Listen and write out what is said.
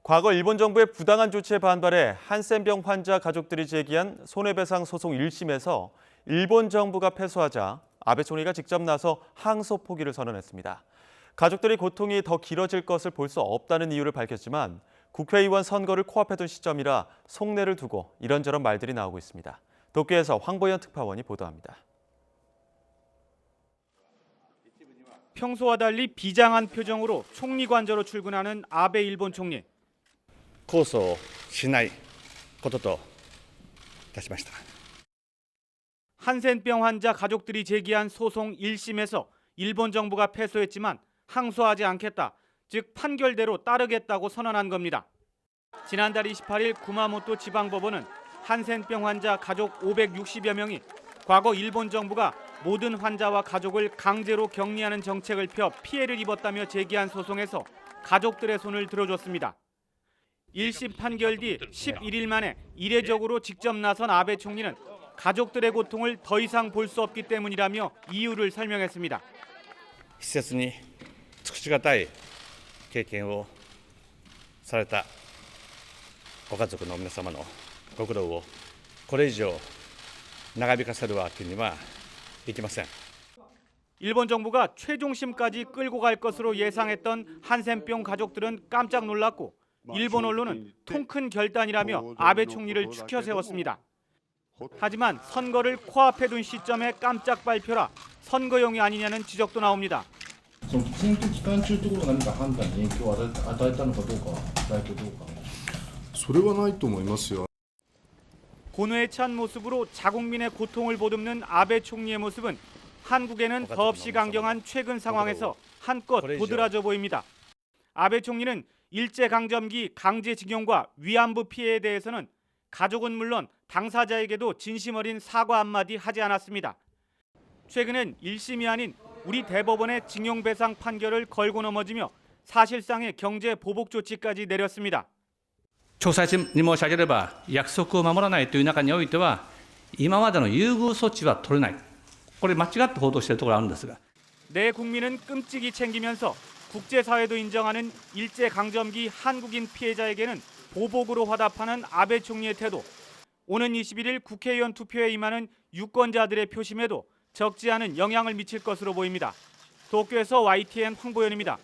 과거 일본 정부의 부당한 조치에 반발해 한센병 환자 가족들이 제기한 손해배상 소송 1심에서 일본 정부가 패소하자 아베 총리가 직접 나서 항소 포기를 선언했습니다. 가족들이 고통이 더 길어질 것을 볼 수 없다는 이유를 밝혔지만 국회의원 선거를 코앞에 둔 시점이라 속내를 두고 이런저런 말들이 나오고 있습니다. 도쿄에서 황보연 특파원이 보도합니다. 평소와 달리 비장한 표정으로 총리 관저로 출근하는 아베 일본 총리. 控訴しないことといたしました。 한센병 환자 가족들이 제기한 소송 1심에서 일본 정부가 패소했지만 항소하지 않겠다, 즉 판결대로 따르겠다고 선언한 겁니다. 지난달 28일 구마모토 지방법원은 한센병 환자 가족 560여 명이 과거 일본 정부가 모든 환자와 가족을 강제로 격리하는 정책을 펴 피해를 입었다며 제기한 소송에서 가족들의 손을 들어줬습니다. 1심 판결 뒤 11일 만에 이례적으로 직접 나선 아베 총리는 가족들의 고통을 더 이상 볼 수 없기 때문이라며 이유를 설명했습니다. 施設に尽くしがたい経験をされたご家族の皆様のご苦労をこれ以上長引かせるわけにはいきません。 일본 정부가 최종심까지 끌고 갈 것으로 예상했던 한센병 가족들은 깜짝 놀랐고 일본 언론은 통 큰 결단이라며 아베 총리를 추켜 세웠습니다. 하지만 선거를 코앞에 둔 시점에 깜짝 발표라 선거용이 아니냐는 지적도 나옵니다. その選挙期間中ということが何か判断に影響を与えたのかどうか、大統領どうか。それはないと思いますよ。 고뇌에 찬 모습으로 자국민의 고통을 보듬는 아베 총리의 모습은 한국에는 더없이 강경한 최근 상황에서 한껏 도드라져 보입니다. 아베 총리는 일제강점기 강제징용과 위안부 피해에 대해서는 가족은 물론 당사자에게도 진심 어린 사과 한마디 하지 않았습니다. 최근엔 1심이 아닌 우리 대법원의 징용배상 판결을 걸고 넘어지며 사실상의 경제 보복 조치까지 내렸습니다. 詳細に申し上げれば、約束を守らないという中においては、今までの優遇措置は取れない、これ間違って報道しているところがあるんですが。 내 국민은 끔찍이 챙기면서 국제사회도 인정하는 일제강점기 한국인 피해자에게는 보복으로 화답하는 아베 총리의 태도. 오는 21일 국회의원 투표에 임하는 유권자들의 표심에도 적지 않은 영향을 미칠 것으로 보입니다. 도쿄에서 YTN 황보연입니다.